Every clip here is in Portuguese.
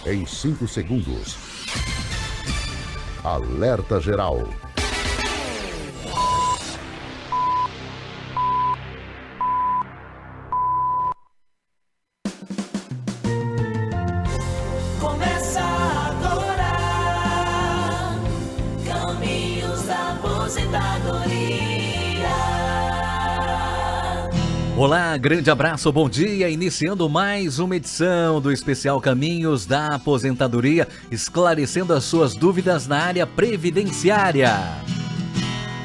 em 5 segundos. Alerta Geral. Começa agora, Caminhos da Aposentadoria. Olá, grande abraço, bom dia, iniciando mais uma edição do especial Caminhos da Aposentadoria, esclarecendo as suas dúvidas na área previdenciária.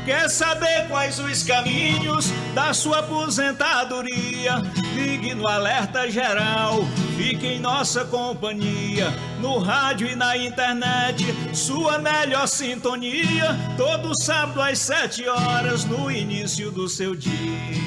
Quer saber quais os caminhos da sua aposentadoria? Ligue no Alerta Geral, fique em nossa companhia, no rádio e na internet, sua melhor sintonia, todo sábado às 7 horas, no início do seu dia.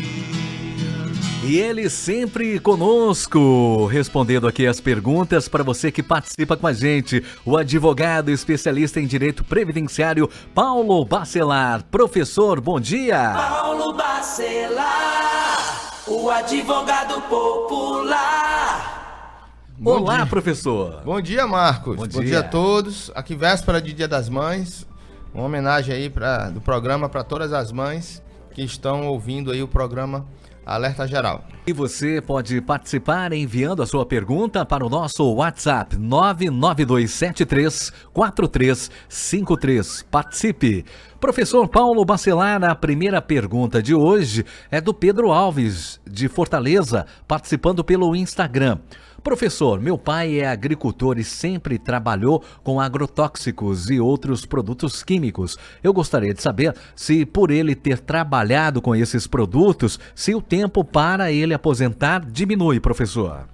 E ele sempre conosco, respondendo aqui as perguntas para você que participa com a gente, o advogado especialista em direito previdenciário, Paulo Bacelar. Professor, bom dia! Paulo Bacelar, o advogado popular. Olá, professor! Bom dia, Marcos. Bom Bom dia. dia a todos. Aqui véspera de Dia das Mães, uma homenagem aí do programa para todas as mães que estão ouvindo aí o programa Alerta Geral. E você pode participar enviando a sua pergunta para o nosso WhatsApp 992734353. Participe! Professor Paulo Bacelar, a primeira pergunta de hoje é do Pedro Alves, de Fortaleza, participando pelo Instagram. Professor, meu pai é agricultor e sempre trabalhou com agrotóxicos e outros produtos químicos. Eu gostaria de saber se, por ele ter trabalhado com esses produtos, se o tempo para ele aposentar diminui, professor.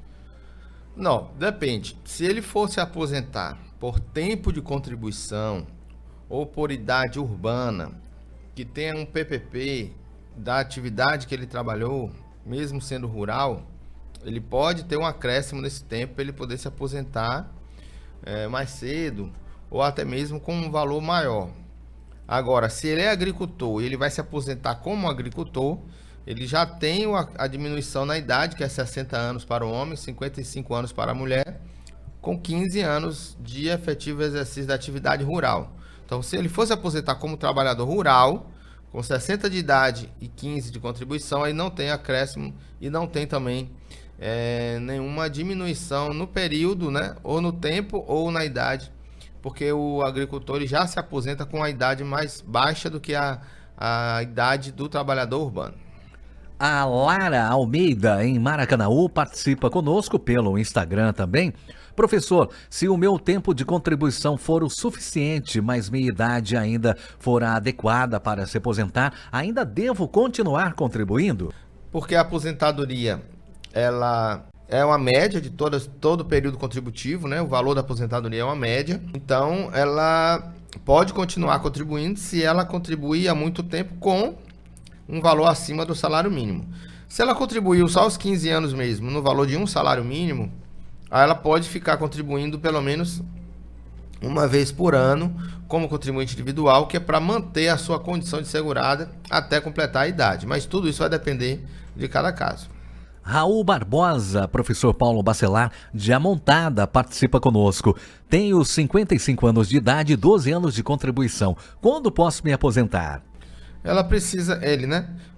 Não, depende. Se ele fosse aposentar por tempo de contribuição ou por idade urbana, que tenha um PPP da atividade que ele trabalhou, mesmo sendo rural, ele pode ter um acréscimo nesse tempo para ele poder se aposentar mais cedo ou até mesmo com um valor maior. Agora, se ele é agricultor e ele vai se aposentar como agricultor, ele já tem a diminuição na idade, que é 60 anos para o homem, 55 anos para a mulher, com 15 anos de efetivo exercício da atividade rural. Então, se ele fosse aposentar como trabalhador rural, com 60 de idade e 15 de contribuição, aí não tem acréscimo e não tem também nenhuma diminuição no período, né? Ou no tempo ou na idade, porque o agricultor ele já se aposenta com a idade mais baixa do que a idade do trabalhador urbano. A Lara Almeida, em Maracanaú, participa conosco pelo Instagram também. Professor, se o meu tempo de contribuição for o suficiente, mas minha idade ainda for a adequada para se aposentar, ainda devo continuar contribuindo? Porque a aposentadoria, ela é uma média de todo o período contributivo, né? O valor da aposentadoria é uma média. Então, ela pode continuar contribuindo se ela contribuir há muito tempo com um valor acima do salário mínimo. Se ela contribuiu só aos 15 anos mesmo, no valor de um salário mínimo, aí ela pode ficar contribuindo pelo menos uma vez por ano como contribuinte individual, que é para manter a sua condição de segurada até completar a idade. Mas tudo isso vai depender de cada caso. Raul Barbosa, professor Paulo Bacelar, de Amontada, participa conosco. Tenho 55 anos de idade e 12 anos de contribuição. Quando posso me aposentar?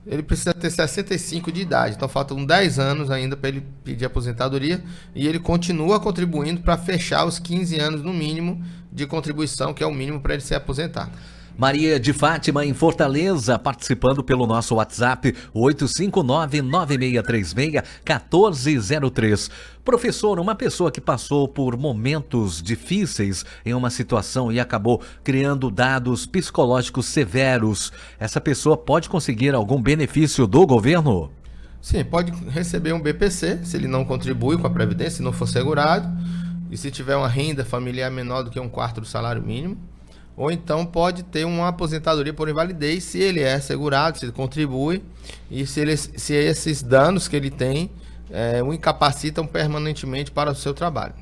Ele precisa ter 65 de idade, então faltam 10 anos ainda para ele pedir aposentadoria e ele continua contribuindo para fechar os 15 anos no mínimo de contribuição, que é o mínimo para ele se aposentar. Maria de Fátima, em Fortaleza, participando pelo nosso WhatsApp 859-9636-1403. Professor, uma pessoa que passou por momentos difíceis em uma situação e acabou criando dados psicológicos severos, essa pessoa pode conseguir algum benefício do governo? Sim, pode receber um BPC, se ele não contribui com a Previdência, se não for segurado, e se tiver uma renda familiar menor do que 1/4 do salário mínimo. Ou então pode ter uma aposentadoria por invalidez se ele é segurado, se ele contribui e se esses danos que ele tem o incapacitam permanentemente para o seu trabalho.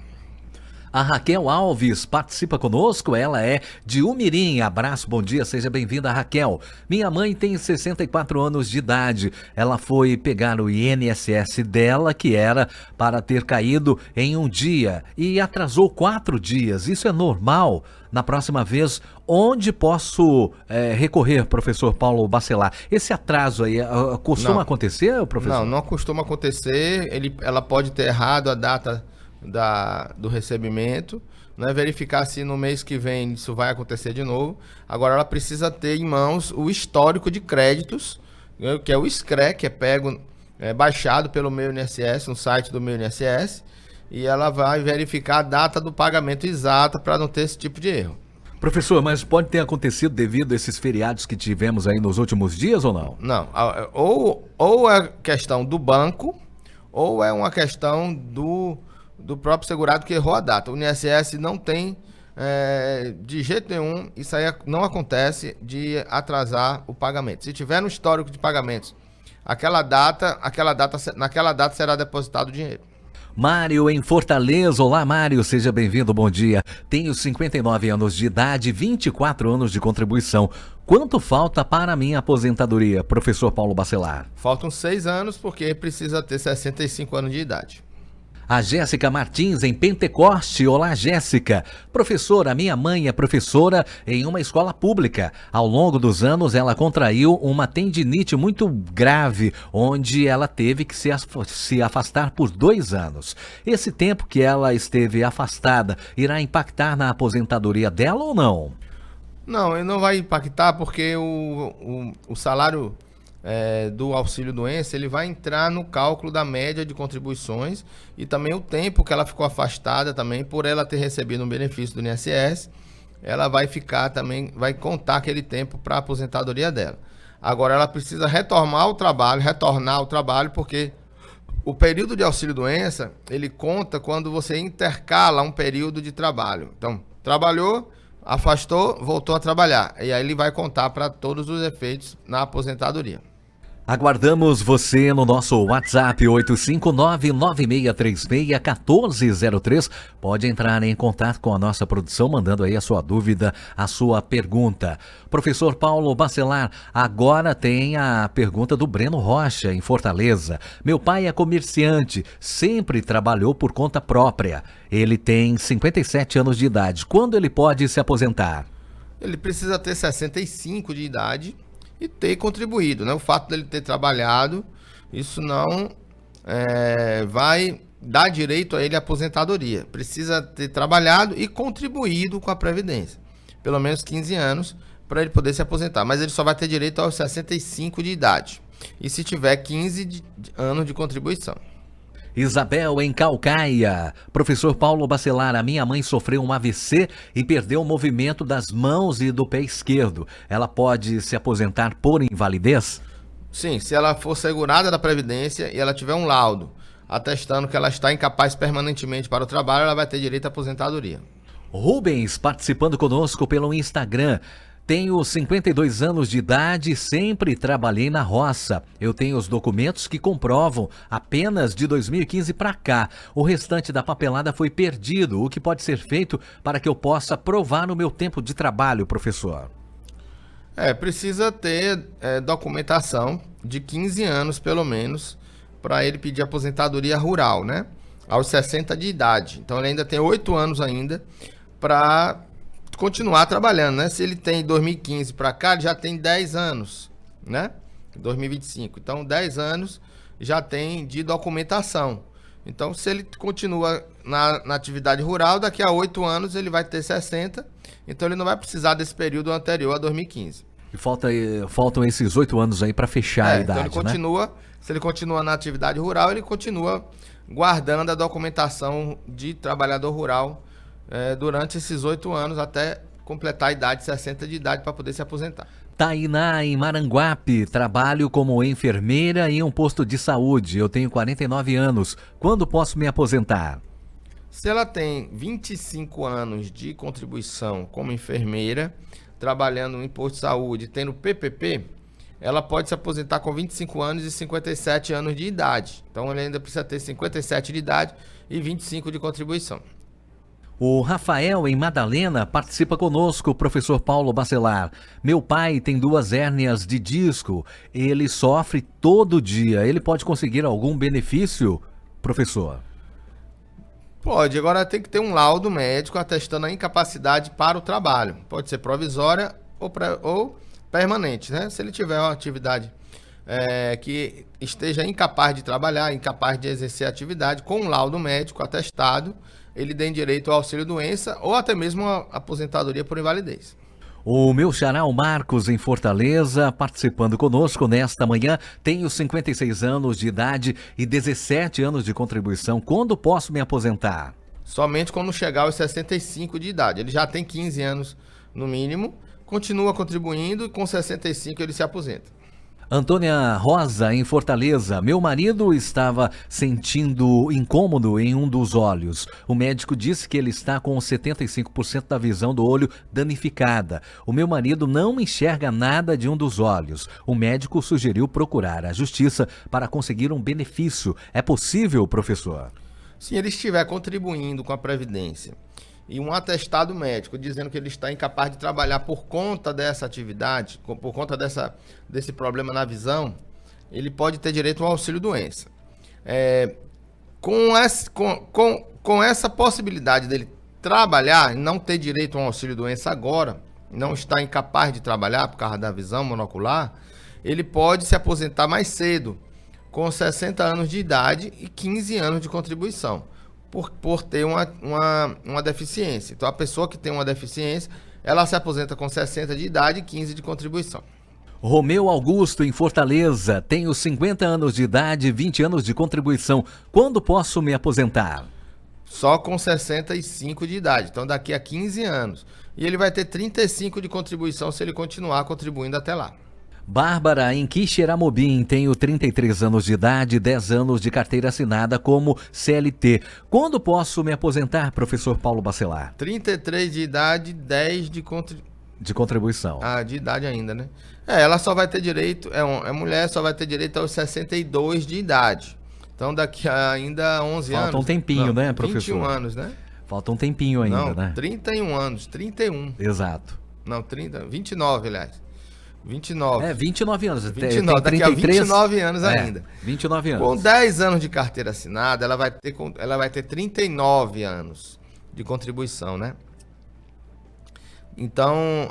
A Raquel Alves participa conosco, ela é de Umirim. Abraço, bom dia, seja bem-vinda, Raquel. Minha mãe tem 64 anos de idade. Ela foi pegar o INSS dela, que era para ter caído em um dia, e atrasou 4 dias. Isso é normal? Na próxima vez, onde posso recorrer, professor Paulo Bacelar? Esse atraso aí costuma acontecer, professor? Não costuma acontecer. Ela pode ter errado a data do recebimento, né? Verificar se no mês que vem isso vai acontecer de novo. Agora ela precisa ter em mãos o histórico de créditos, né? Que é o SCRE, que é baixado pelo meu INSS, no site do meu INSS, e ela vai verificar a data do pagamento exata para não ter esse tipo de erro. Professor, mas pode ter acontecido devido a esses feriados que tivemos aí nos últimos dias ou não? Não, ou é questão do banco, ou é uma questão do próprio segurado que errou a data. O INSS não tem, de jeito nenhum, isso aí não acontece de atrasar o pagamento. Se tiver no histórico de pagamentos, naquela data será depositado o dinheiro. Mário em Fortaleza. Olá, Mário, seja bem-vindo, bom dia. Tenho 59 anos de idade, 24 anos de contribuição. Quanto falta para a minha aposentadoria, professor Paulo Bacelar? Faltam 6 anos, porque precisa ter 65 anos de idade. A Jéssica Martins, em Pentecoste. Olá, Jéssica. Professora, minha mãe é professora em uma escola pública. Ao longo dos anos, ela contraiu uma tendinite muito grave, onde ela teve que se afastar por 2 anos. Esse tempo que ela esteve afastada irá impactar na aposentadoria dela ou não? Não, ele não vai impactar, porque o salário do auxílio-doença, ele vai entrar no cálculo da média de contribuições, e também o tempo que ela ficou afastada também, por ela ter recebido um benefício do INSS, ela vai ficar também, vai contar aquele tempo para a aposentadoria dela. Agora ela precisa retornar ao trabalho, porque o período de auxílio-doença, ele conta quando você intercala um período de trabalho. Então, trabalhou, afastou, voltou a trabalhar, e aí ele vai contar para todos os efeitos na aposentadoria. Aguardamos você no nosso WhatsApp 859-9636-1403. Pode entrar em contato com a nossa produção, mandando aí a sua dúvida, a sua pergunta. Professor Paulo Bacelar, agora tem a pergunta do Breno Rocha, em Fortaleza. Meu pai é comerciante, sempre trabalhou por conta própria. Ele tem 57 anos de idade. Quando ele pode se aposentar? Ele precisa ter 65 de idade e ter contribuído, né? O fato dele ter trabalhado, isso não vai dar direito a ele à aposentadoria. Precisa ter trabalhado e contribuído com a Previdência. Pelo menos 15 anos para ele poder se aposentar. Mas ele só vai ter direito aos 65 de idade. E se tiver 15 anos de contribuição. Isabel em Calcaia. Professor Paulo Bacelar, a minha mãe sofreu um AVC e perdeu o movimento das mãos e do pé esquerdo. Ela pode se aposentar por invalidez? Sim, se ela for segurada da Previdência e ela tiver um laudo atestando que ela está incapaz permanentemente para o trabalho, ela vai ter direito à aposentadoria. Rubens participando conosco pelo Instagram. Tenho 52 anos de idade e sempre trabalhei na roça. Eu tenho os documentos que comprovam apenas de 2015 para cá. O restante da papelada foi perdido. O que pode ser feito para que eu possa provar o meu tempo de trabalho, professor? Precisa ter documentação de 15 anos, pelo menos, para ele pedir aposentadoria rural, né? Aos 60 de idade. Então ele ainda tem 8 anos ainda para continuar trabalhando, né? Se ele tem 2015 para cá, ele já tem 10 anos, né? 2025. Então, 10 anos já tem de documentação. Então, se ele continua na atividade rural, daqui a 8 anos ele vai ter 60. Então, ele não vai precisar desse período anterior a 2015. E faltam esses 8 anos aí para fechar a idade, então ele continua, né? Se ele continua na atividade rural, ele continua guardando a documentação de trabalhador rural durante esses 8 anos até completar a idade, 60 de idade, para poder se aposentar. Tainá, em Maranguape, trabalho como enfermeira em um posto de saúde. Eu tenho 49 anos. Quando posso me aposentar? Se ela tem 25 anos de contribuição como enfermeira, trabalhando em posto de saúde, tendo PPP, ela pode se aposentar com 25 anos e 57 anos de idade. Então, ela ainda precisa ter 57 de idade e 25 de contribuição. O Rafael, em Madalena, participa conosco, professor Paulo Bacelar. Meu pai tem 2 hérnias de disco. Ele sofre todo dia. Ele pode conseguir algum benefício, professor? Pode, agora tem que ter um laudo médico atestando a incapacidade para o trabalho. Pode ser provisória ou permanente, né? Se ele tiver uma atividade que esteja incapaz de trabalhar, incapaz de exercer a atividade, com um laudo médico atestado, ele tem direito ao auxílio-doença ou até mesmo a aposentadoria por invalidez. O meu xará, o Marcos, em Fortaleza, participando conosco nesta manhã, tenho 56 anos de idade e 17 anos de contribuição. Quando posso me aposentar? Somente quando chegar aos 65 de idade. Ele já tem 15 anos no mínimo, continua contribuindo e com 65 ele se aposenta. Antônia Rosa, em Fortaleza. Meu marido estava sentindo incômodo em um dos olhos. O médico disse que ele está com 75% da visão do olho danificada. O meu marido não enxerga nada de um dos olhos. O médico sugeriu procurar a justiça para conseguir um benefício. É possível, professor? Se ele estiver contribuindo com a Previdência e um atestado médico dizendo que ele está incapaz de trabalhar por conta dessa atividade, por conta desse problema na visão, ele pode ter direito ao auxílio-doença. Com essa possibilidade dele trabalhar e não ter direito ao auxílio-doença agora, não está incapaz de trabalhar por causa da visão monocular, ele pode se aposentar mais cedo, com 60 anos de idade e 15 anos de contribuição. Por ter uma deficiência. Então, a pessoa que tem uma deficiência, ela se aposenta com 60 de idade e 15 de contribuição. Romeu Augusto, em Fortaleza. Tenho 50 anos de idade e 20 anos de contribuição. Quando posso me aposentar? Só com 65 de idade. Então, daqui a 15 anos. E ele vai ter 35 de contribuição se ele continuar contribuindo até lá. Bárbara, em Quixeramobim, tenho 33 anos de idade e 10 anos de carteira assinada como CLT. Quando posso me aposentar, professor Paulo Bacelar? 33 de idade, 10 de contribuição. Ah, de idade ainda, né? Ela só vai ter direito, mulher, só vai ter direito aos 62 de idade. Então, daqui a ainda 11 anos... Falta um tempinho, né, professor? 21 anos, né? Falta um tempinho ainda, não, né? 31 anos, 31. Exato. Não, 29, aliás. 29. 29 anos. 29, daqui a 29 anos ainda. 29 anos. Com 10 anos de carteira assinada, ela vai ter 39 anos de contribuição, né? Então,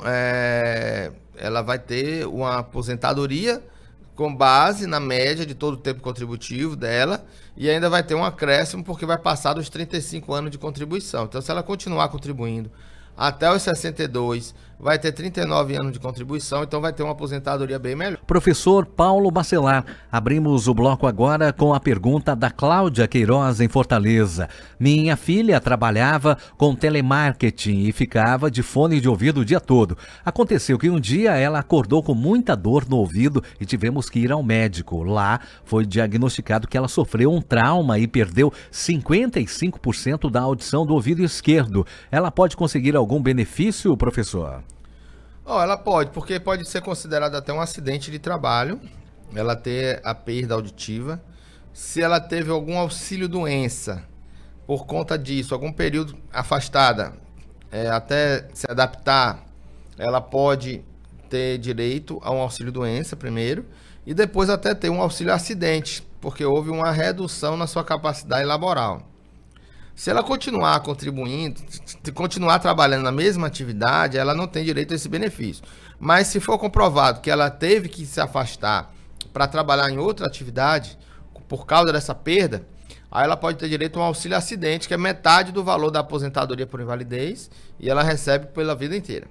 ela vai ter uma aposentadoria com base na média de todo o tempo contributivo dela e ainda vai ter um acréscimo porque vai passar dos 35 anos de contribuição. Então, se ela continuar contribuindo até os 62, vai ter 39 anos de contribuição, então vai ter uma aposentadoria bem melhor. Professor Paulo Bacelar, abrimos o bloco agora com a pergunta da Cláudia Queiroz, em Fortaleza. Minha filha trabalhava com telemarketing e ficava de fone de ouvido o dia todo. Aconteceu que um dia ela acordou com muita dor no ouvido e tivemos que ir ao médico. Lá foi diagnosticado que ela sofreu um trauma e perdeu 55% da audição do ouvido esquerdo. Ela pode conseguir algum benefício, professor? Ela pode, porque pode ser considerado até um acidente de trabalho, ela ter a perda auditiva. Se ela teve algum auxílio-doença por conta disso, algum período afastada, até se adaptar, ela pode ter direito a um auxílio-doença primeiro, e depois até ter um auxílio-acidente, porque houve uma redução na sua capacidade laboral. Se ela continuar contribuindo, continuar trabalhando na mesma atividade, ela não tem direito a esse benefício. Mas se for comprovado que ela teve que se afastar para trabalhar em outra atividade, por causa dessa perda, aí ela pode ter direito a um auxílio acidente, que é metade do valor da aposentadoria por invalidez, e ela recebe pela vida inteira.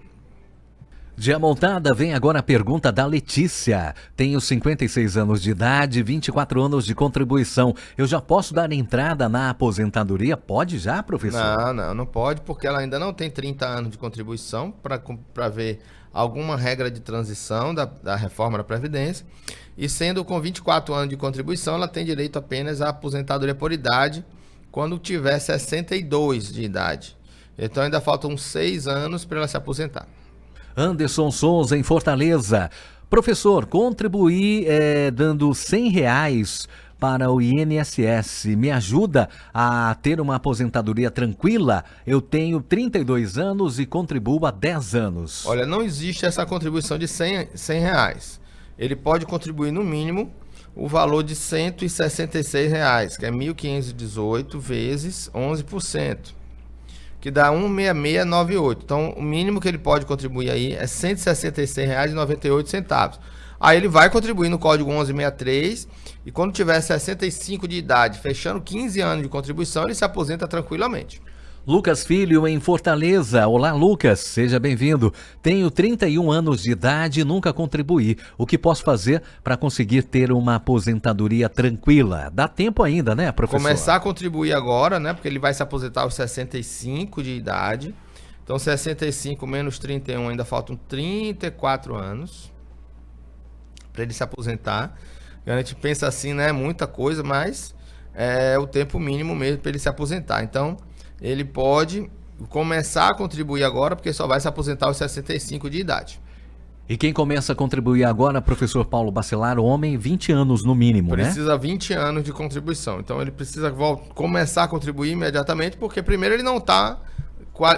Diamontada, vem agora a pergunta da Letícia. Tenho 56 anos de idade, 24 anos de contribuição. Eu já posso dar entrada na aposentadoria? Pode já, professor? Não pode, porque ela ainda não tem 30 anos de contribuição para ver alguma regra de transição da reforma da Previdência. E sendo com 24 anos de contribuição, ela tem direito apenas à aposentadoria por idade quando tiver 62 de idade. Então ainda faltam 6 anos para ela se aposentar. Anderson Souza, em Fortaleza. Professor, contribuir dando R$100 para o INSS. Me ajuda a ter uma aposentadoria tranquila? Eu tenho 32 anos e contribuo há 10 anos. Olha, não existe essa contribuição de R$ 100 reais. Ele pode contribuir no mínimo o valor de R$ 166 reais, que é 1.518 vezes 11%, que dá 16698. Então, o mínimo que ele pode contribuir aí é R$ 166,98. Aí ele vai contribuir no código 1163 e quando tiver 65 de idade, fechando 15 anos de contribuição, ele se aposenta tranquilamente. Lucas Filho, em Fortaleza. Olá, Lucas, seja bem-vindo. Tenho 31 anos de idade e nunca contribuí. O que posso fazer para conseguir ter uma aposentadoria tranquila? Dá tempo ainda, né, professor? Começar a contribuir agora, né, porque ele vai se aposentar aos 65 de idade. Então, 65 menos 31, ainda faltam 34 anos para ele se aposentar. E a gente pensa assim, né, muita coisa, mas é o tempo mínimo mesmo para ele se aposentar. Então, ele pode começar a contribuir agora, porque só vai se aposentar aos 65 de idade. E quem começa a contribuir agora, professor Paulo Bacelar, homem, 20 anos no mínimo, Precisa 20 anos de contribuição. Então, ele precisa começar a contribuir imediatamente, porque primeiro ele não está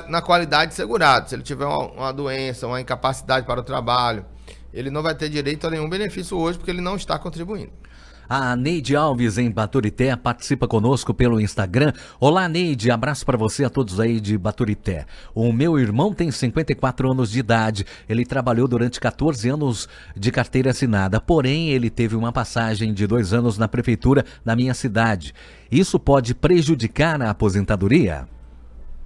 na qualidade de segurado. Se ele tiver uma doença, uma incapacidade para o trabalho, ele não vai ter direito a nenhum benefício hoje, porque ele não está contribuindo. A Neide Alves, em Baturité, participa conosco pelo Instagram. Olá, Neide, abraço para você, a todos aí de Baturité. O meu irmão tem 54 anos de idade. Ele trabalhou durante 14 anos de carteira assinada, porém ele teve uma passagem de 2 anos na prefeitura da minha cidade. Isso pode prejudicar a aposentadoria?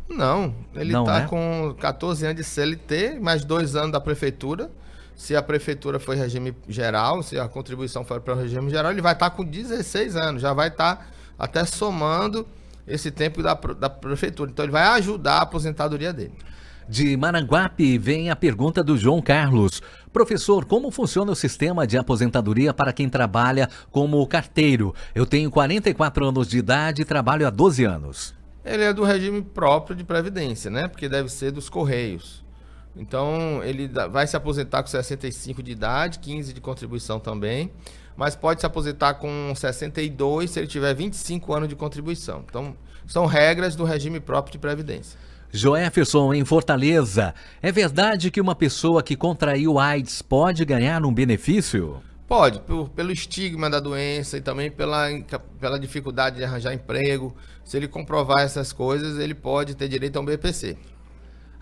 Não, ele está com 14 anos de CLT, mais 2 anos da prefeitura. Se a prefeitura for regime geral, se a contribuição for para o regime geral, ele vai estar com 16 anos, já vai estar até somando esse tempo da prefeitura. Então, ele vai ajudar a aposentadoria dele. De Maranguape vem a pergunta do João Carlos. Professor, como funciona o sistema de aposentadoria para quem trabalha como carteiro? Eu tenho 44 anos de idade e trabalho há 12 anos. Ele é do regime próprio de previdência, né? Porque deve ser dos Correios. Então, ele vai se aposentar com 65 de idade, 15 de contribuição também, mas pode se aposentar com 62 se ele tiver 25 anos de contribuição. Então, são regras do regime próprio de previdência. Joefferson, em Fortaleza. É verdade que uma pessoa que contraiu AIDS pode ganhar um benefício? Pode, pelo estigma da doença e também pela dificuldade de arranjar emprego. Se ele comprovar essas coisas, ele pode ter direito a um BPC.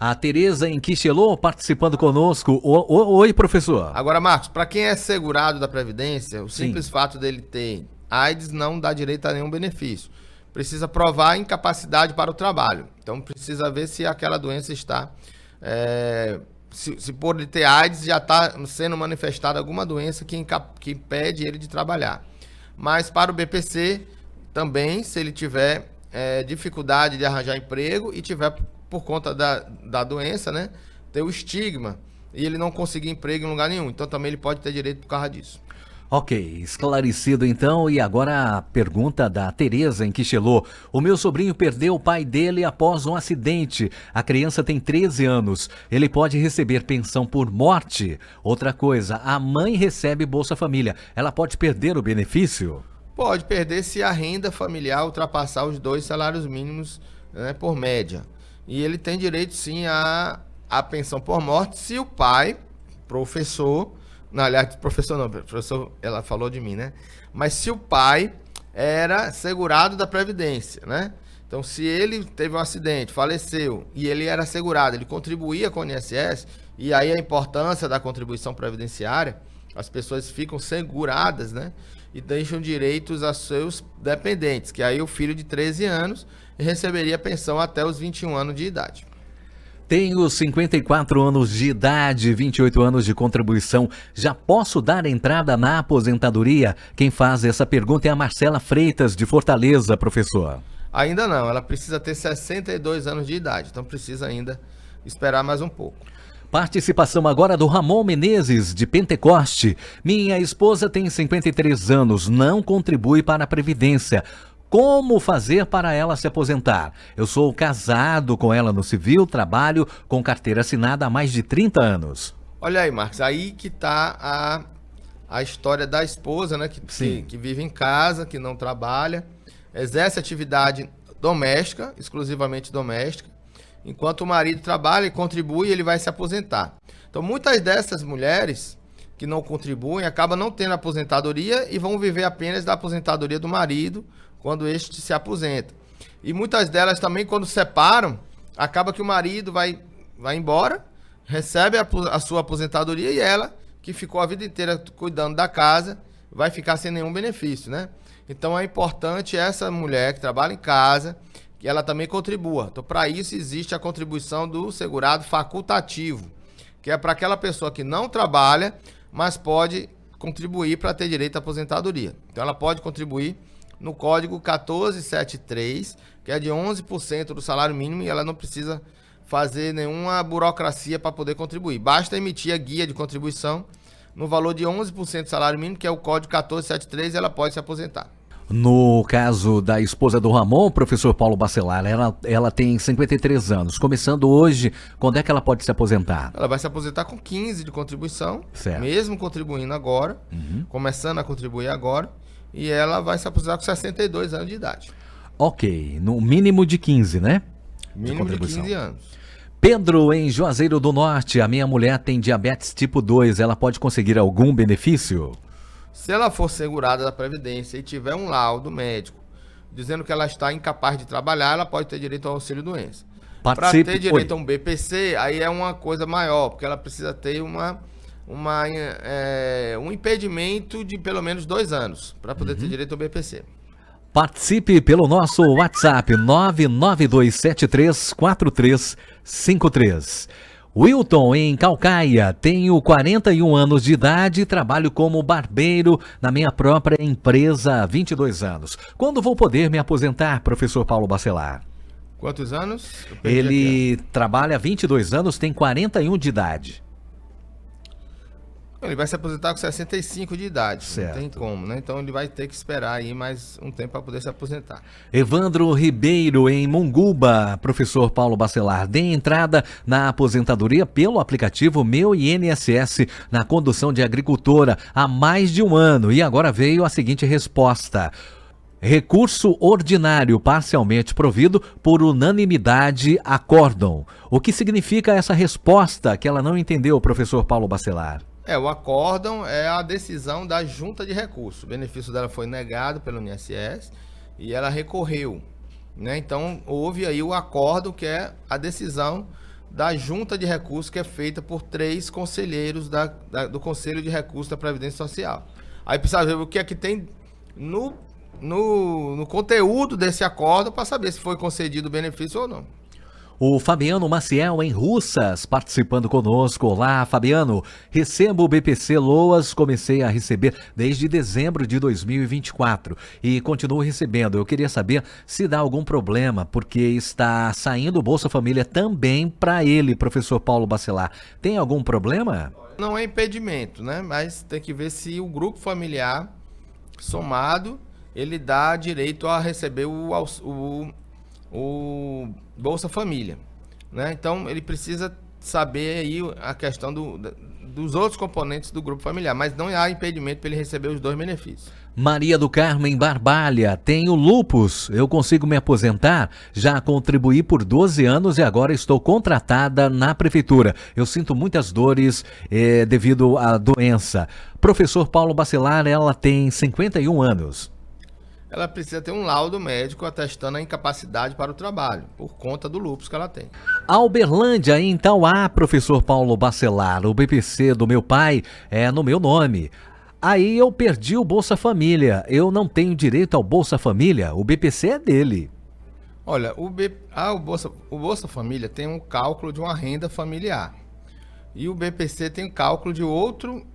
A Tereza em Quixelô participando conosco. Oi, professor. Agora, Marcos, para quem é segurado da Previdência, o simples fato dele ter AIDS não dá direito a nenhum benefício. Precisa provar incapacidade para o trabalho. Então, precisa ver se aquela doença está... Se por ele ter AIDS, já está sendo manifestada alguma doença que impede ele de trabalhar. Mas para o BPC, também, se ele tiver dificuldade de arranjar emprego e tiver... por conta da doença, né, ter o estigma e ele não conseguir emprego em lugar nenhum. Então também ele pode ter direito por causa disso. Ok, esclarecido então. E agora a pergunta da Tereza em Quixelô. O meu sobrinho perdeu o pai dele após um acidente. A criança tem 13 anos. Ele pode receber pensão por morte? Outra coisa, a mãe recebe Bolsa Família. Ela pode perder o benefício? Pode perder se a renda familiar ultrapassar os 2 salários mínimos, né, por média. E ele tem direito, sim, a pensão por morte se o pai, professor... Não, aliás, professor não, professor, ela falou de mim, né? Mas se o pai era segurado da Previdência, né? Então, se ele teve um acidente, faleceu, e ele era segurado, ele contribuía com o INSS, e aí a importância da contribuição previdenciária, as pessoas ficam seguradas, né? E deixam direitos a seus dependentes, que aí o filho de 13 anos receberia pensão até os 21 anos de idade. Tenho 54 anos de idade, 28 anos de contribuição. Já posso dar entrada na aposentadoria? Quem faz essa pergunta é a Marcela Freitas, de Fortaleza, professor. Ainda não, ela precisa ter 62 anos de idade, então precisa ainda esperar mais um pouco. Participação agora do Ramon Menezes, de Pentecoste. Minha esposa tem 53 anos, não contribui para a Previdência. Como fazer para ela se aposentar? Eu sou casado com ela no civil, trabalho com carteira assinada há mais de 30 anos. Olha aí, Marcos, aí que está a história da esposa, né? Que vive em casa, que não trabalha, exerce atividade doméstica, exclusivamente doméstica, enquanto o marido trabalha e contribui, ele vai se aposentar. Então, muitas dessas mulheres que não contribuem acabam não tendo aposentadoria e vão viver apenas da aposentadoria do marido quando este se aposenta. E muitas delas também, quando separam, acaba que o marido vai embora, recebe a sua aposentadoria e ela, que ficou a vida inteira cuidando da casa, vai ficar sem nenhum benefício, né? Então é importante essa mulher que trabalha em casa, que ela também contribua. Então, para isso existe a contribuição do segurado facultativo, que é para aquela pessoa que não trabalha, mas pode contribuir para ter direito à aposentadoria. Então ela pode contribuir no código 1473, que é de 11% do salário mínimo, e ela não precisa fazer nenhuma burocracia para poder contribuir. Basta emitir a guia de contribuição no valor de 11% do salário mínimo, que é o código 1473, e ela pode se aposentar. No caso da esposa do Ramon, professor Paulo Bacelar, ela tem 53 anos. Começando hoje, quando é que ela pode se aposentar? Ela vai se aposentar com 15 de contribuição, certo, mesmo contribuindo agora, começando a contribuir agora, e ela vai se aposentar com 62 anos de idade. Ok, no mínimo de 15, né? Mínimo de 15 anos. Pedro, em Juazeiro do Norte, a minha mulher tem diabetes tipo 2, ela pode conseguir algum benefício? Se ela for segurada da Previdência e tiver um laudo médico dizendo que ela está incapaz de trabalhar, ela pode ter direito ao auxílio-doença. Para ter direito a um BPC, aí é uma coisa maior, porque ela precisa ter um impedimento de pelo menos 2 anos para poder ter direito ao BPC. Participe pelo nosso WhatsApp 992734353. Wilton, em Calcaia, tenho 41 anos de idade e trabalho como barbeiro na minha própria empresa há 22 anos. Quando vou poder me aposentar, professor Paulo Bacelar? Quantos anos? Ele trabalha há 22 anos, tem 41 de idade. Ele vai se aposentar com 65 de idade, certo, não tem como, né? Então ele vai ter que esperar aí mais um tempo para poder se aposentar. Evandro Ribeiro, em Monguba, professor Paulo Bacelar, dê entrada na aposentadoria pelo aplicativo Meu INSS na condução de agricultora há mais de um ano e agora veio a seguinte resposta: recurso ordinário parcialmente provido por unanimidade acórdão. O que significa essa resposta que ela não entendeu, professor Paulo Bacelar? O acórdão é a decisão da junta de recurso. O benefício dela foi negado pelo INSS e ela recorreu, né? Então, houve aí o acórdão, que é a decisão da junta de recurso, que é feita por 3 conselheiros do Conselho de Recursos da Previdência Social. Aí precisa ver o que é que tem no conteúdo desse acórdão para saber se foi concedido o benefício ou não. O Fabiano Maciel, em Russas, participando conosco. Olá, Fabiano. Recebo o BPC Loas, comecei a receber desde dezembro de 2024 e continuo recebendo. Eu queria saber se dá algum problema, porque está saindo o Bolsa Família também para ele, professor Paulo Bacelar. Tem algum problema? Não é impedimento, né? Mas tem que ver se o grupo familiar somado, ele dá direito a receber o Bolsa Família, né? Então ele precisa saber aí a questão dos outros componentes do grupo familiar, mas não há impedimento para ele receber os 2 benefícios. Maria do Carmo, em Barbalha, tenho lupus, eu consigo me aposentar? Já contribuí por 12 anos e agora estou contratada na prefeitura. Eu sinto muitas dores devido à doença. Professor Paulo Bacelar, ela tem 51 anos. Ela precisa ter um laudo médico atestando a incapacidade para o trabalho, por conta do lúpus que ela tem. Alberlândia, em Itauá, professor Paulo Bacelar, o BPC do meu pai é no meu nome. Aí eu perdi o Bolsa Família, eu não tenho direito ao Bolsa Família, o BPC é dele. Olha, o Bolsa Família tem um cálculo de uma renda familiar. E o BPC tem um cálculo de outro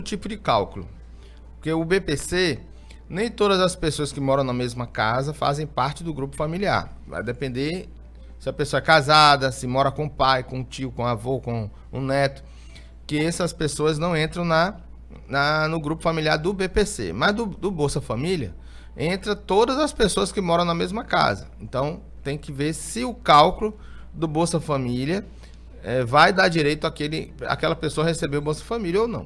tipo de cálculo. Porque o BPC... nem todas as pessoas que moram na mesma casa fazem parte do grupo familiar. Vai depender se a pessoa é casada, se mora com o pai, com o tio, com o avô, com o neto, que essas pessoas não entram no grupo familiar do BPC. Mas do Bolsa Família, entra todas as pessoas que moram na mesma casa. Então, tem que ver se o cálculo do Bolsa Família vai dar direito àquela pessoa receber o Bolsa Família ou não.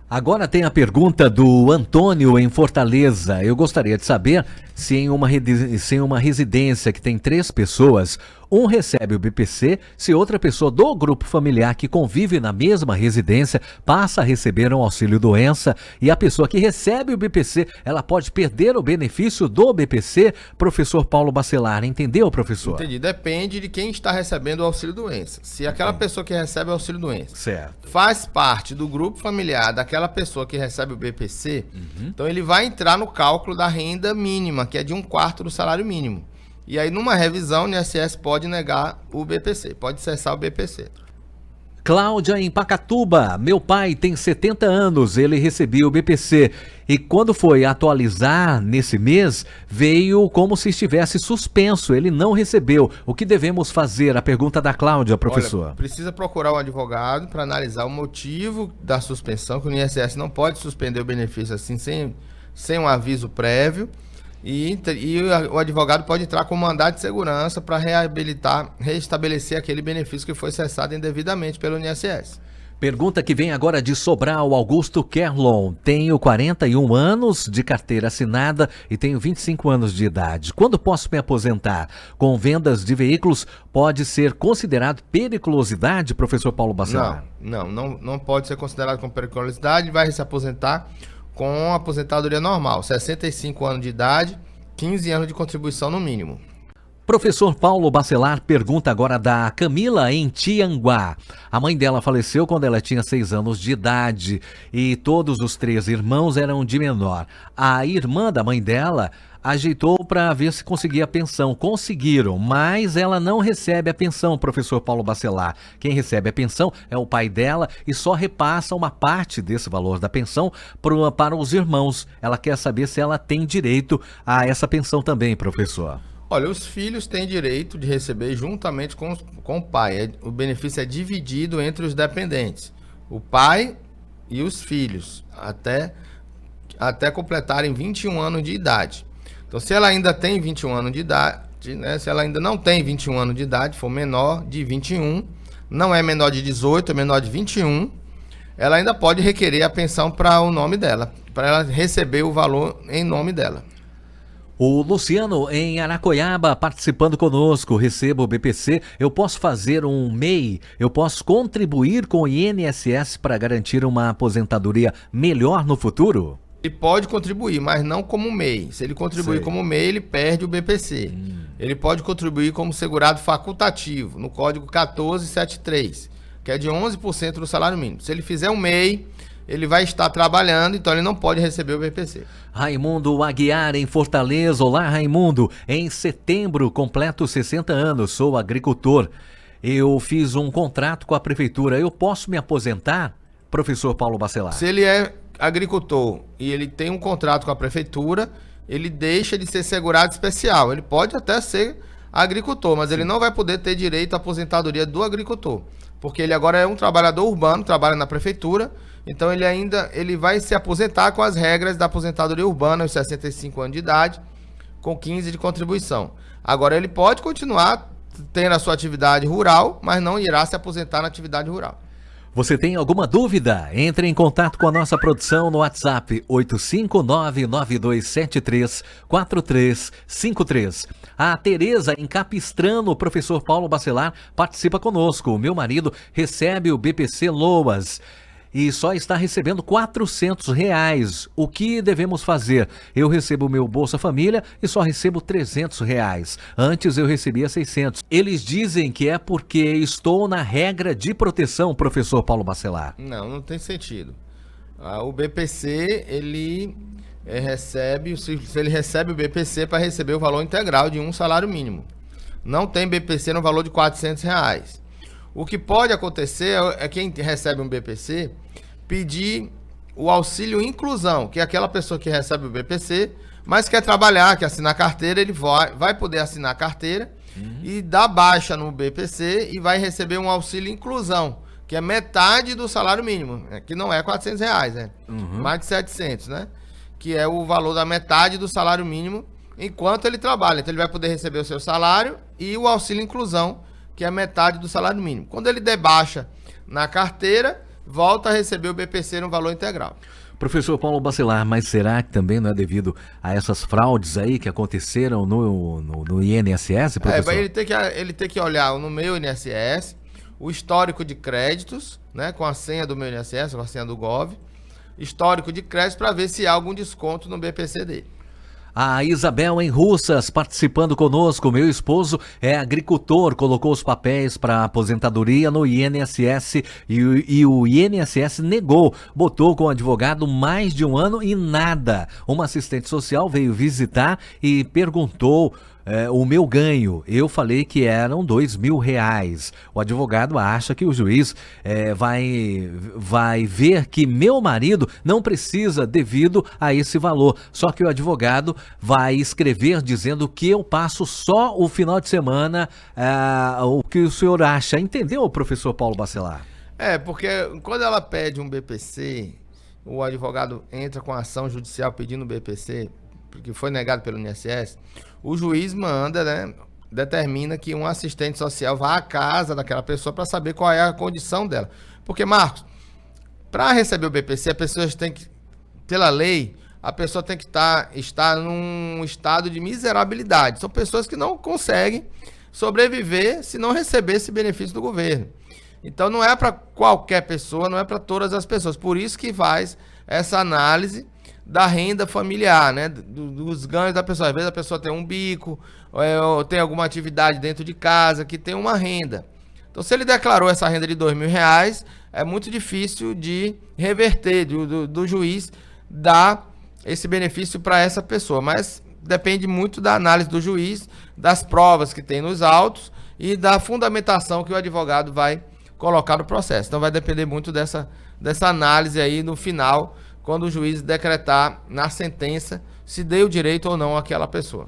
Agora tem a pergunta do Antônio em Fortaleza. Eu gostaria de saber se em uma residência que tem 3 pessoas, um recebe o BPC, se outra pessoa do grupo familiar que convive na mesma residência passa a receber um auxílio-doença e a pessoa que recebe o BPC, ela pode perder o benefício do BPC? Professor Paulo Bacelar, entendeu, professor? Entendi. Depende de quem está recebendo o auxílio-doença. Se aquela pessoa que recebe o auxílio-doença Certo. faz parte do grupo familiar daquela pessoa que recebe o BPC, então ele vai entrar no cálculo da renda mínima, que é de 1/4 do salário mínimo. E aí, numa revisão, o INSS pode negar o BPC, pode cessar o BPC. Cláudia em Pacatuba, meu pai tem 70 anos, ele recebia o BPC e quando foi atualizar nesse mês, veio como se estivesse suspenso, ele não recebeu. O que devemos fazer? A pergunta da Cláudia, professor. Olha, precisa procurar um advogado para analisar o motivo da suspensão, que o INSS não pode suspender o benefício assim sem um aviso prévio. E o advogado pode entrar com mandado de segurança para restabelecer aquele benefício que foi cessado indevidamente pelo INSS. Pergunta que vem agora de Sobral, Augusto Kerlon. Tenho 41 anos de carteira assinada e tenho 25 anos de idade. Quando posso me aposentar? Com vendas de veículos, pode ser considerado periculosidade, professor Paulo Bacelar? Não pode ser considerado como periculosidade, vai se aposentar com aposentadoria normal, 65 anos de idade, 15 anos de contribuição no mínimo. Professor Paulo Bacelar pergunta agora da Camila em Tianguá. A mãe dela faleceu quando ela tinha 6 anos de idade e todos os 3 irmãos eram de menor. A irmã da mãe dela ajeitou para ver se conseguia a pensão. Conseguiram, mas ela não recebe a pensão, professor Paulo Bacelar. Quem recebe a pensão é o pai dela e só repassa uma parte desse valor da pensão para os irmãos. Ela quer saber se ela tem direito a essa pensão também, professor. Olha, os filhos têm direito de receber juntamente com o pai. O benefício é dividido entre os dependentes, o pai e os filhos, até completarem 21 anos de idade. Então, se ela ainda tem 21 anos de idade, né, se ela ainda não tem 21 anos de idade, for menor de 21, não é menor de 18, é menor de 21, ela ainda pode requerer a pensão para o nome dela, para ela receber o valor em nome dela. O Luciano em Aracoiaba participando conosco, recebo o BPC, eu posso fazer um MEI, eu posso contribuir com o INSS para garantir uma aposentadoria melhor no futuro? Ele pode contribuir, mas não como MEI. Se ele contribuir como MEI, ele perde o BPC. Ele pode contribuir como segurado facultativo, no código 1473, que é de 11% do salário mínimo. Se ele fizer um MEI, ele vai estar trabalhando, então ele não pode receber o BPC. Raimundo Aguiar em Fortaleza. Olá, Raimundo. Em setembro, completo 60 anos, sou agricultor. Eu fiz um contrato com a prefeitura. Eu posso me aposentar, professor Paulo Bacelar? Se ele é agricultor e ele tem um contrato com a prefeitura, ele deixa de ser segurado especial. Ele pode até ser agricultor, mas ele não vai poder ter direito à aposentadoria do agricultor, porque ele agora é um trabalhador urbano, trabalha na prefeitura. Então ele vai se aposentar com as regras da aposentadoria urbana, aos 65 anos de idade, com 15 de contribuição. Agora ele pode continuar tendo a sua atividade rural, mas não irá se aposentar na atividade rural. Você tem alguma dúvida? Entre em contato com a nossa produção no WhatsApp 85992734353. A Tereza em Capistrano, o professor Paulo Bacelar, participa conosco. O meu marido recebe o BPC Loas e só está recebendo R$400. O que devemos fazer? Eu recebo o meu Bolsa Família e só recebo R$300. Antes eu recebia 600. Eles dizem que é porque estou na regra de proteção, professor Paulo Bacelar. Não tem sentido. O BPC, ele recebe, se ele recebe o BPC para receber o valor integral de um salário mínimo. Não tem BPC no valor de R$400. O que pode acontecer é quem recebe um BPC pedir o auxílio inclusão, que é aquela pessoa que recebe o BPC, mas quer trabalhar, quer assinar carteira, ele vai poder assinar a carteira e dar baixa no BPC e vai receber um auxílio inclusão, que é metade do salário mínimo, que não é R$400, né? Mais de 700, né? Que é o valor da metade do salário mínimo enquanto ele trabalha. Então ele vai poder receber o seu salário e o auxílio inclusão, que é metade do salário mínimo. Quando ele debaixa na carteira, volta a receber o BPC no valor integral. Professor Paulo Bacelar, mas será que também não é devido a essas fraudes aí que aconteceram no INSS, professor? Ele tem que olhar no meu INSS, o histórico de créditos, né, com a senha do meu INSS, com a senha do Gov, histórico de créditos para ver se há algum desconto no BPC dele. A Isabel em Russas participando conosco. Meu esposo é agricultor, colocou os papéis para aposentadoria no INSS e o INSS negou. Botou com o advogado mais de um ano e nada. Uma assistente social veio visitar e perguntou o meu ganho. Eu falei que eram R$2.000. O advogado acha que o juiz vai ver que meu marido não precisa devido a esse valor. Só que o advogado vai escrever dizendo que eu passo só o final de semana. O que o senhor acha? Entendeu, professor Paulo Bacelar? Porque quando ela pede um BPC, o advogado entra com a ação judicial pedindo o BPC, porque foi negado pelo INSS, o juiz manda, né, determina que um assistente social vá à casa daquela pessoa para saber qual é a condição dela. Porque, Marcos, para receber o BPC, a pessoa tem que, pela lei, a pessoa tem que estar num estado de miserabilidade. São pessoas que não conseguem sobreviver se não receber esse benefício do governo. Então não é para qualquer pessoa, não é para todas as pessoas. Por isso que faz essa análise da renda familiar, né? Dos ganhos da pessoa. Às vezes a pessoa tem um bico, ou tem alguma atividade dentro de casa que tem uma renda. Então, se ele declarou essa renda de R$2.000, é muito difícil de reverter, do juiz dar esse benefício para essa pessoa. Mas depende muito da análise do juiz, das provas que tem nos autos e da fundamentação que o advogado vai colocar no processo. Então, vai depender muito dessa análise aí no final, quando o juiz decretar na sentença se deu direito ou não àquela pessoa.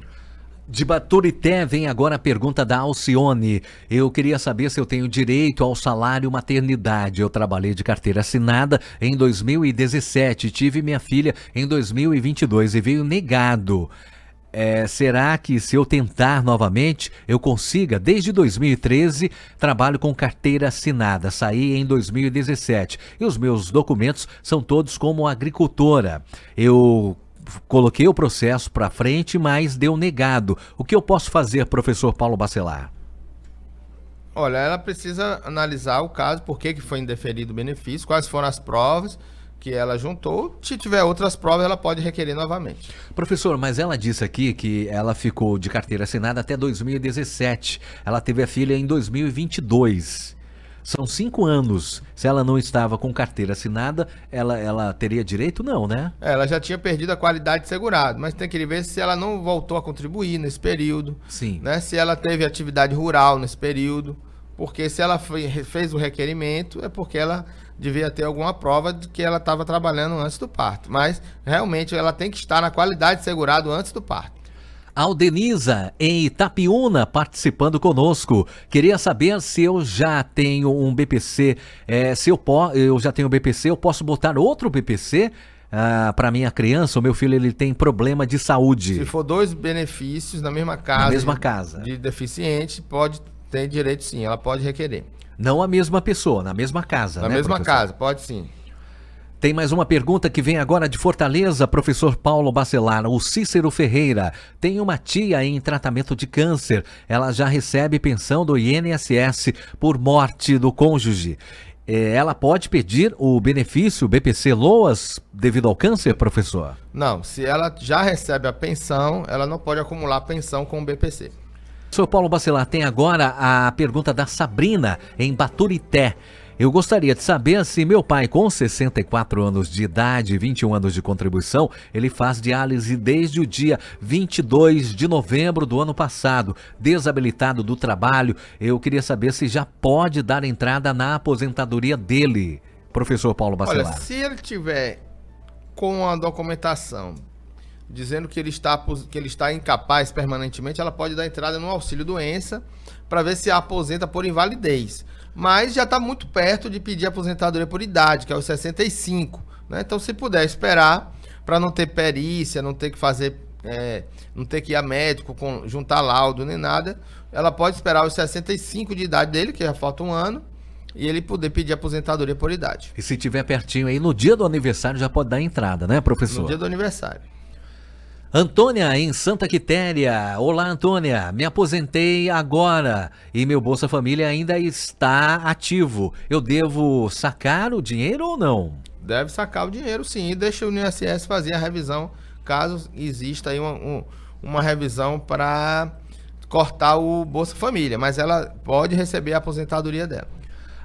De Baturité vem agora a pergunta da Alcione. Eu queria saber se eu tenho direito ao salário maternidade. Eu trabalhei de carteira assinada em 2017, tive minha filha em 2022 e veio negado. Será que se eu tentar novamente, eu consiga? Desde 2013, trabalho com carteira assinada, saí em 2017 e os meus documentos são todos como agricultora. Eu coloquei o processo para frente, mas deu negado. O que eu posso fazer, professor Paulo Bacelar? Olha, ela precisa analisar o caso, por que foi indeferido o benefício, quais foram as provas que ela juntou. Se tiver outras provas, ela pode requerer novamente. Professor, mas ela disse aqui que ela ficou de carteira assinada até 2017. Ela teve a filha em 2022. São 5 anos. Se ela não estava com carteira assinada, ela teria direito? Não, né? Ela já tinha perdido a qualidade de segurado, mas tem que ver se ela não voltou a contribuir nesse período. Sim. Né? Se ela teve atividade rural nesse período. Porque se ela fez o requerimento, é porque ela devia ter alguma prova de que ela estava trabalhando antes do parto. Mas, realmente, ela tem que estar na qualidade de segurado antes do parto. Aldenisa, em Itapiúna, participando conosco. Queria saber se eu já tenho um BPC. Se eu já tenho BPC, eu posso botar outro BPC para minha criança? O meu filho ele tem problema de saúde. Se for 2 benefícios na mesma casa, de deficiente, pode ter direito sim, ela pode requerer. Não a mesma pessoa, na mesma casa, né, mesma professor? Casa, pode sim. Tem mais uma pergunta que vem agora de Fortaleza, professor Paulo Bacelar. O Cícero Ferreira tem uma tia em tratamento de câncer. Ela já recebe pensão do INSS por morte do cônjuge. Ela pode pedir o benefício BPC LOAS devido ao câncer, professor? Não, se ela já recebe a pensão, ela não pode acumular pensão com o BPC. Professor Paulo Bacelar, tem agora a pergunta da Sabrina, em Baturité. Eu gostaria de saber se meu pai, com 64 anos de idade e 21 anos de contribuição, ele faz diálise desde o dia 22 de novembro do ano passado, desabilitado do trabalho. Eu queria saber se já pode dar entrada na aposentadoria dele, professor Paulo Bacelar. Olha, se ele tiver com a documentação dizendo que ele está incapaz permanentemente, ela pode dar entrada no auxílio-doença para ver se a aposenta por invalidez. Mas já está muito perto de pedir aposentadoria por idade, que é os 65. Né? Então, se puder esperar, para não ter perícia, não ter que fazer, não ter que ir a médico, juntar laudo nem nada, ela pode esperar os 65 de idade dele, que já falta um ano, e ele poder pedir aposentadoria por idade. E se tiver pertinho aí, no dia do aniversário já pode dar entrada, né, professor? No dia do aniversário. Antônia, em Santa Quitéria. Olá, Antônia. Me aposentei agora e meu Bolsa Família ainda está ativo. Eu devo sacar o dinheiro ou não? Deve sacar o dinheiro, sim, e deixa o INSS fazer a revisão, caso exista aí uma revisão para cortar o Bolsa Família, mas ela pode receber a aposentadoria dela.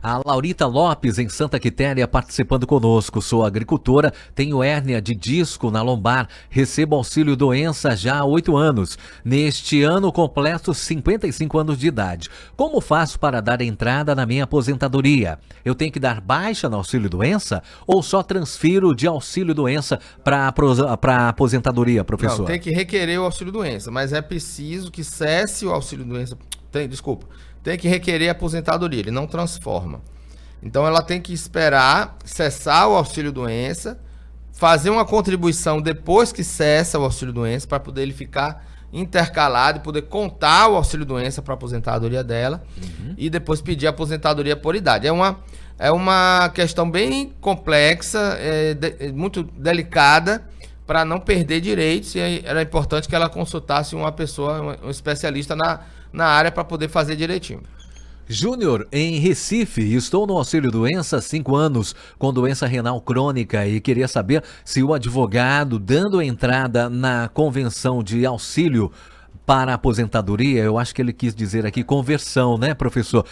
A Laurita Lopes, em Santa Quitéria, participando conosco. Sou agricultora, tenho hérnia de disco na lombar, recebo auxílio doença já há 8 anos. Neste ano completo 55 anos de idade. Como faço para dar entrada na minha aposentadoria? Eu tenho que dar baixa no auxílio doença ou só transfiro de auxílio doença para aposentadoria, professor? Não, tem que requerer o auxílio doença, mas é preciso que cesse o auxílio doença. Tem que requerer a aposentadoria, ele não transforma. Então ela tem que esperar cessar o auxílio-doença, fazer uma contribuição depois que cessa o auxílio-doença, para poder ele ficar intercalado e poder contar o auxílio-doença para a aposentadoria dela, e depois pedir a aposentadoria por idade. É uma questão bem complexa, muito delicada, para não perder direitos, e era importante que ela consultasse uma pessoa, um especialista na área para poder fazer direitinho. Júnior, em Recife, estou no auxílio doença há 5 anos, com doença renal crônica, e queria saber se o advogado, dando entrada na convenção de auxílio para aposentadoria, eu acho que ele quis dizer aqui conversão, né, professor?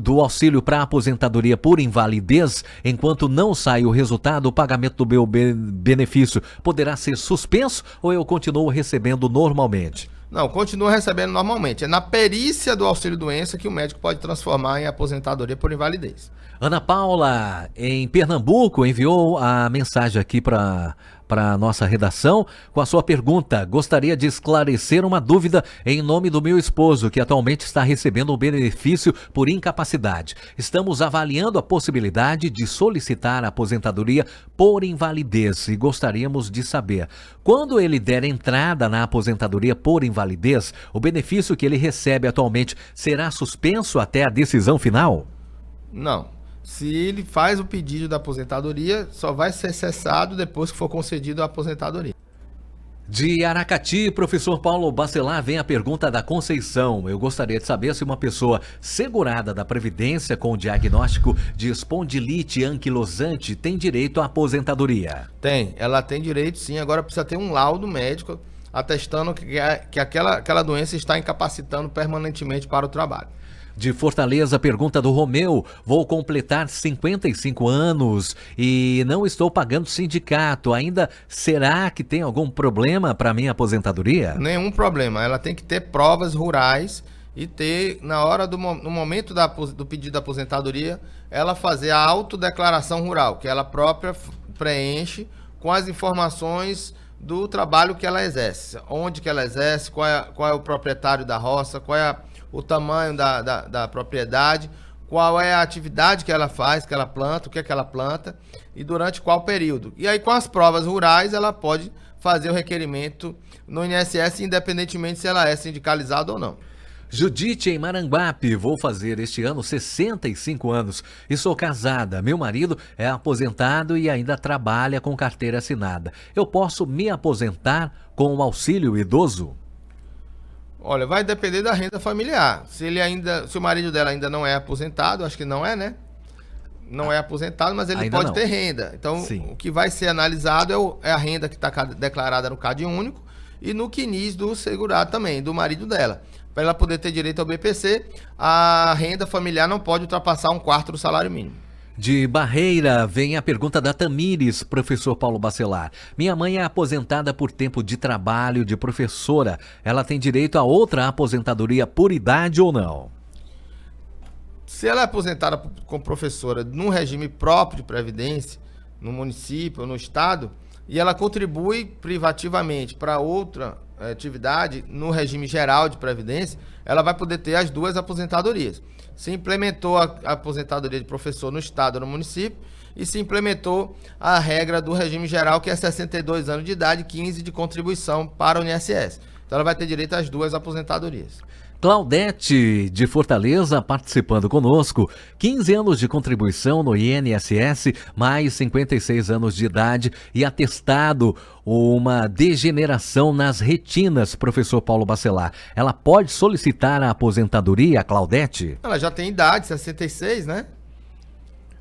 Do auxílio para aposentadoria por invalidez, enquanto não sai o resultado, o pagamento do meu benefício poderá ser suspenso ou eu continuo recebendo normalmente? Não, continua recebendo normalmente. É na perícia do auxílio-doença que o médico pode transformar em aposentadoria por invalidez. Ana Paula, em Pernambuco, enviou a mensagem aqui para a nossa redação com a sua pergunta. Gostaria de esclarecer uma dúvida em nome do meu esposo, que atualmente está recebendo um benefício por incapacidade. Estamos avaliando a possibilidade de solicitar a aposentadoria por invalidez e gostaríamos de saber, quando ele der entrada na aposentadoria por invalidez, o benefício que ele recebe atualmente será suspenso até a decisão final? Não. Se ele faz o pedido da aposentadoria, só vai ser cessado depois que for concedido a aposentadoria. De Aracati, professor Paulo Bacelar, vem a pergunta da Conceição. Eu gostaria de saber se uma pessoa segurada da Previdência com diagnóstico de espondilite anquilosante tem direito à aposentadoria. Tem, ela tem direito sim, agora precisa ter um laudo médico atestando que aquela doença está incapacitando permanentemente para o trabalho. De Fortaleza, pergunta do Romeu. Vou completar 55 anos e não estou pagando sindicato. Ainda será que tem algum problema para minha aposentadoria? Nenhum problema. Ela tem que ter provas rurais e ter, na hora no momento do pedido da aposentadoria, ela fazer a autodeclaração rural, que ela própria preenche com as informações do trabalho que ela exerce. Onde que ela exerce, qual é o proprietário da roça, qual é o tamanho da propriedade, qual é a atividade que ela faz, que ela planta, o que é que ela planta e durante qual período. E aí, com as provas rurais, ela pode fazer o requerimento no INSS, independentemente se ela é sindicalizada ou não. Judite, em Maranguape, vou fazer este ano 65 anos e sou casada. Meu marido é aposentado e ainda trabalha com carteira assinada. Eu posso me aposentar com o auxílio idoso? Olha, vai depender da renda familiar. Se o marido dela ainda não é aposentado, acho que não é, né? Não é aposentado, mas ele ainda pode não ter renda. Então, sim, o que vai ser analisado é a renda que está declarada no CAD único e no CNIS do segurado também, do marido dela. Para ela poder ter direito ao BPC, a renda familiar não pode ultrapassar 1/4 do salário mínimo. De Barreira, vem a pergunta da Tamires, professor Paulo Bacelar. Minha mãe é aposentada por tempo de trabalho de professora. Ela tem direito a outra aposentadoria por idade ou não? Se ela é aposentada como professora num regime próprio de previdência, no município ou no estado, e ela contribui privativamente para outra atividade no regime geral de previdência, ela vai poder ter as duas aposentadorias. Se implementou a aposentadoria de professor no estado ou no município e se implementou a regra do regime geral, que é 62 anos de idade, 15 de contribuição para o INSS. Então ela vai ter direito às duas aposentadorias. Claudete, de Fortaleza, participando conosco. 15 anos de contribuição no INSS, mais 56 anos de idade e atestado uma degeneração nas retinas, professor Paulo Bacelar. Ela pode solicitar a aposentadoria, Claudete? Ela já tem idade, 66, né?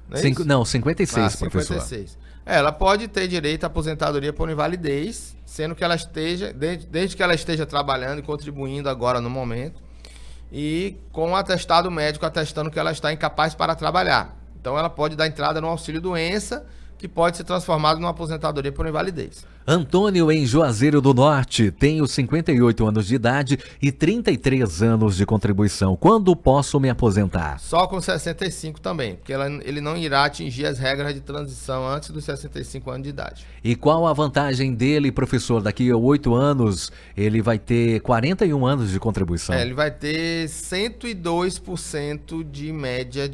Não, é isso? Não, 56, professor. 56. Ela pode ter direito à aposentadoria por invalidez, sendo que ela esteja, desde que ela esteja trabalhando e contribuindo agora no momento, e com o atestado médico atestando que ela está incapaz para trabalhar. Então ela pode dar entrada no auxílio-doença, que pode ser transformado numa aposentadoria por invalidez. Antônio, em Juazeiro do Norte, tenho 58 anos de idade e 33 anos de contribuição. Quando posso me aposentar? Só com 65 também, porque ele não irá atingir as regras de transição antes dos 65 anos de idade. E qual a vantagem dele, professor? Daqui a 8 anos, ele vai ter 41 anos de contribuição. Ele vai ter 102% de média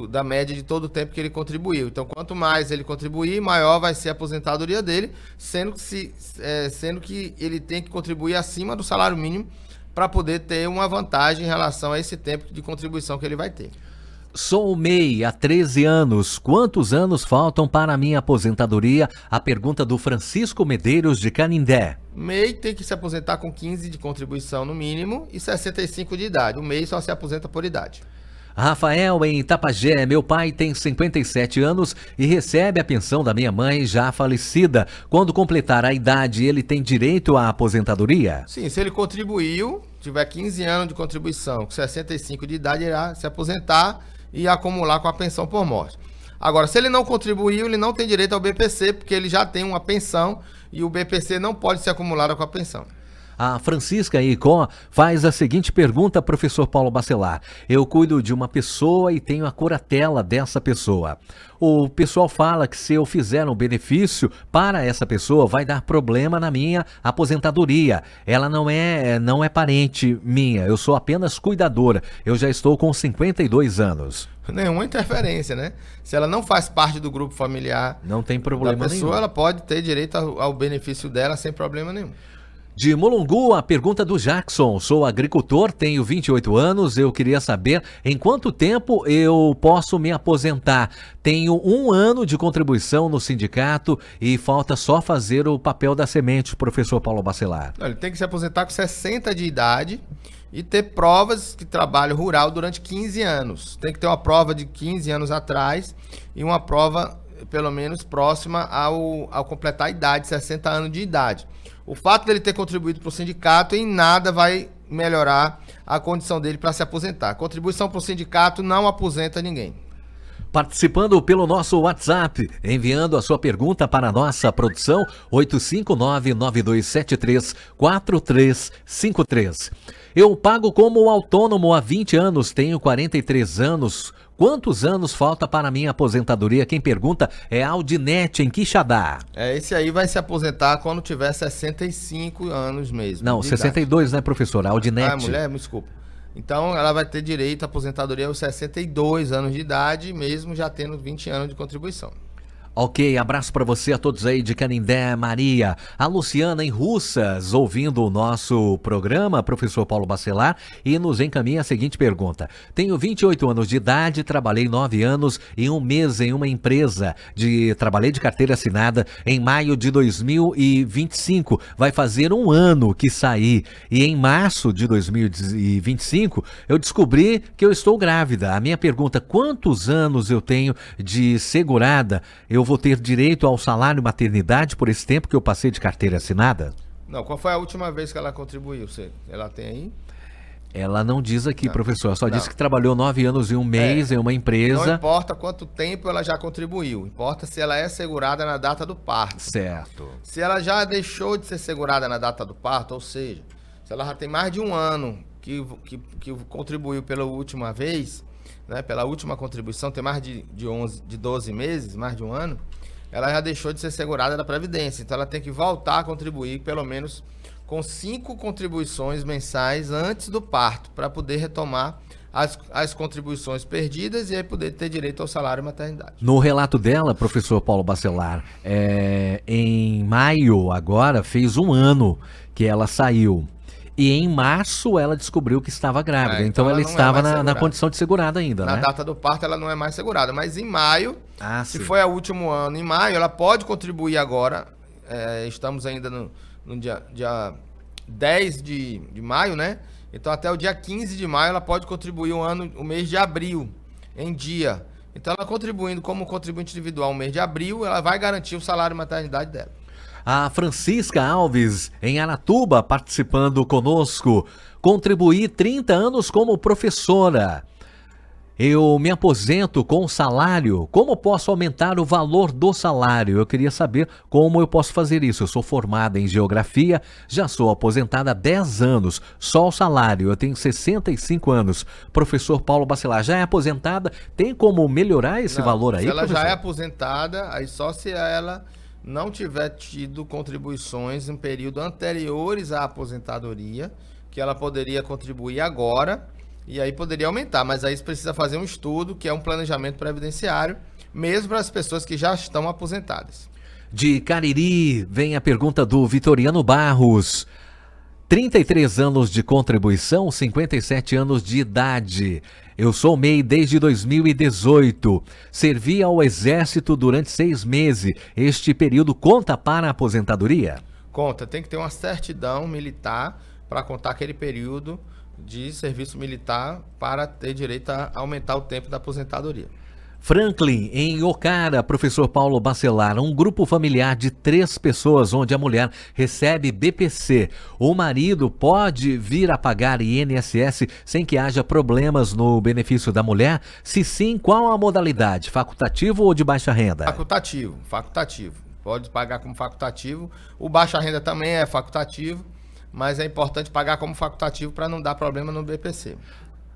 da média de todo o tempo que ele contribuiu. Então, quanto mais ele contribuir, maior vai ser a aposentadoria dele, sendo que ele tem que contribuir acima do salário mínimo para poder ter uma vantagem em relação a esse tempo de contribuição que ele vai ter. Sou MEI há 13 anos. Quantos anos faltam para a minha aposentadoria? A pergunta do Francisco Medeiros, de Canindé. MEI tem que se aposentar com 15 de contribuição no mínimo e 65 de idade. O MEI só se aposenta por idade. Rafael, em Itapajé, meu pai tem 57 anos e recebe a pensão da minha mãe já falecida. Quando completar a idade, ele tem direito à aposentadoria? Sim, se ele contribuiu, tiver 15 anos de contribuição, com 65 de idade, irá se aposentar e acumular com a pensão por morte. Agora, se ele não contribuiu, ele não tem direito ao BPC, porque ele já tem uma pensão e o BPC não pode ser acumulado com a pensão. A Francisca Icó faz a seguinte pergunta, professor Paulo Bacelar. Eu cuido de uma pessoa e tenho a curatela dessa pessoa. O pessoal fala que se eu fizer um benefício para essa pessoa, vai dar problema na minha aposentadoria. Ela não é parente minha, eu sou apenas cuidadora. Eu já estou com 52 anos. Nenhuma interferência, né? Se ela não faz parte do grupo familiar, não tem problema da pessoa, nenhum. Ela pode ter direito ao benefício dela sem problema nenhum. De Molongu, a pergunta do Jackson. Sou agricultor, tenho 28 anos. Eu queria saber em quanto tempo eu posso me aposentar. Tenho 1 ano de contribuição no sindicato e falta só fazer o papel da semente, professor Paulo Bacelar. Ele tem que se aposentar com 60 de idade e ter provas de trabalho rural durante 15 anos. Tem que ter uma prova de 15 anos atrás e uma prova, pelo menos, próxima ao completar a idade, 60 anos de idade. O fato dele ter contribuído para o sindicato em nada vai melhorar a condição dele para se aposentar. Contribuição para o sindicato não aposenta ninguém. Participando pelo nosso WhatsApp, enviando a sua pergunta para a nossa produção, 859-9273-4353. Eu pago como autônomo há 20 anos, tenho 43 anos. Quantos anos falta para a minha aposentadoria? Quem pergunta é Aldinete, em Quixadá. Esse aí vai se aposentar quando tiver 65 anos mesmo. Não, 62, né, professor? Aldinete. Mulher, me desculpa. Então, ela vai ter direito à aposentadoria aos 62 anos de idade, mesmo já tendo 20 anos de contribuição. Ok, abraço para você, a todos aí de Canindé, Maria. A Luciana em Russas, ouvindo o nosso programa, professor Paulo Bacelar, e nos encaminha a seguinte pergunta. Tenho 28 anos de idade, trabalhei 9 anos e 1 mês em uma empresa. Trabalhei de carteira assinada em maio de 2025. Vai fazer 1 ano que saí. E em março de 2025, eu descobri que eu estou grávida. A minha pergunta, quantos anos eu tenho de segurada? Eu vou ter direito ao salário maternidade por esse tempo que eu passei de carteira assinada? Não, qual foi a última vez que ela contribuiu? Ela tem aí? Ela não diz aqui, professor, só disse que trabalhou 9 anos e 1 mês em uma empresa. Não importa quanto tempo ela já contribuiu, importa se ela é segurada na data do parto. Certo. Se ela já deixou de ser segurada na data do parto, ou seja, se ela já tem mais de 1 ano que contribuiu pela última vez, né, pela última contribuição, tem mais de 12 meses, mais de 1 ano, ela já deixou de ser segurada da Previdência. Então ela tem que voltar a contribuir pelo menos com 5 contribuições mensais antes do parto, para poder retomar as contribuições perdidas e aí poder ter direito ao salário maternidade. No relato dela, professor Paulo Bacelar, em maio agora fez 1 ano que ela saiu. E em março ela descobriu que estava grávida. Então ela não é estava mais na segurada. condição de segurada ainda, Na né? data do parto ela não é mais segurada, mas em maio, se sim. foi o último ano, em maio, ela pode contribuir agora. Estamos ainda no dia 10 de maio, né? Então até o dia 15 de maio ela pode contribuir o mês de abril, em dia. Então ela contribuindo como contribuinte individual no mês de abril, ela vai garantir o salário de maternidade dela. A Francisca Alves, em Aratuba, participando conosco. Contribuí 30 anos como professora. Eu me aposento com salário. Como posso aumentar o valor do salário? Eu queria saber como eu posso fazer isso. Eu sou formada em geografia, já sou aposentada há 10 anos. Só o salário, eu tenho 65 anos. Professor Paulo Bacelar, já é aposentada? Tem como melhorar esse valor aí, Se ela professor? já é aposentada, aí só se ela não tiver tido contribuições em período anteriores à aposentadoria, que ela poderia contribuir agora, e aí poderia aumentar, mas aí você precisa fazer um estudo, que é um planejamento previdenciário, mesmo para as pessoas que já estão aposentadas. De Cariri, vem a pergunta do Vitoriano Barros. 33 anos de contribuição, 57 anos de idade. Eu sou MEI desde 2018. Servi ao Exército durante 6 meses. Este período conta para a aposentadoria? Conta, tem que ter uma certidão militar para contar aquele período de serviço militar para ter direito a aumentar o tempo da aposentadoria. Franklin, em Ocara, professor Paulo Bacelar, um grupo familiar de 3 pessoas onde a mulher recebe BPC. O marido pode vir a pagar INSS sem que haja problemas no benefício da mulher? Se sim, qual a modalidade? Facultativo ou de baixa renda? Facultativo. Pode pagar como facultativo. O baixa renda também é facultativo, mas é importante pagar como facultativo para não dar problema no BPC.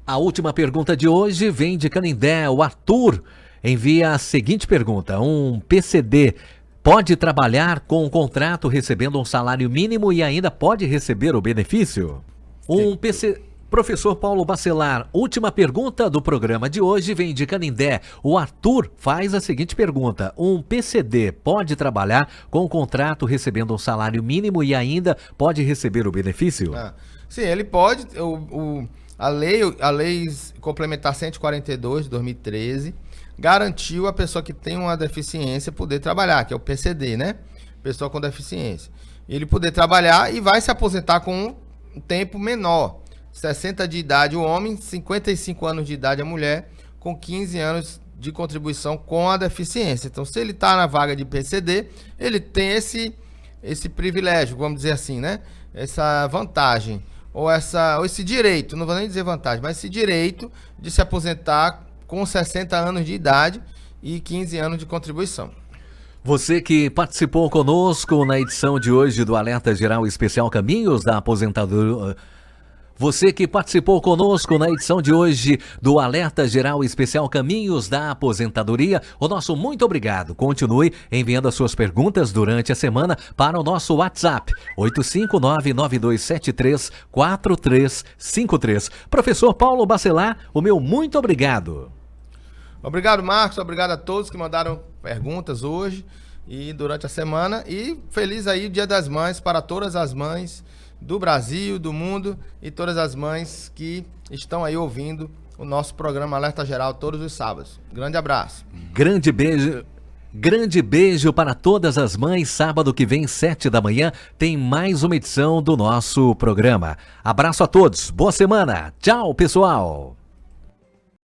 A última pergunta de hoje vem de Canindé. O Arthur envia a seguinte pergunta. Um PCD pode trabalhar com um contrato recebendo um salário mínimo e ainda pode receber o benefício? Professor Paulo Bacelar, última pergunta do programa de hoje vem de Canindé. O Arthur faz a seguinte pergunta. Um PCD pode trabalhar com um contrato recebendo um salário mínimo e ainda pode receber o benefício? Sim, ele pode. A lei complementar 142 de 2013 garantiu a pessoa que tem uma deficiência poder trabalhar, que é o PCD, né? Pessoa com deficiência. Ele poder trabalhar e vai se aposentar com um tempo menor. 60 de idade o homem, 55 anos de idade a mulher, com 15 anos de contribuição com a deficiência. Então, se ele está na vaga de PCD, ele tem esse privilégio, vamos dizer assim, né? Essa vantagem. Ou esse direito, não vou nem dizer vantagem, mas esse direito de se aposentar com 60 anos de idade e 15 anos de contribuição. Você que participou conosco na edição de hoje do Alerta Geral Especial Caminhos da Aposentadoria... Você que participou conosco na edição de hoje do Alerta Geral Especial Caminhos da Aposentadoria, o nosso muito obrigado. Continue enviando as suas perguntas durante a semana para o nosso WhatsApp, 85992734353. Professor Paulo Bacelar, o meu muito obrigado. Obrigado, Marcos. Obrigado a todos que mandaram perguntas hoje e durante a semana. E feliz aí o Dia das Mães para todas as mães do Brasil, do mundo e todas as mães que estão aí ouvindo o nosso programa Alerta Geral todos os sábados. Grande abraço. Grande beijo para todas as mães. Sábado que vem, 7 da manhã, tem mais uma edição do nosso programa. Abraço a todos. Boa semana. Tchau, pessoal.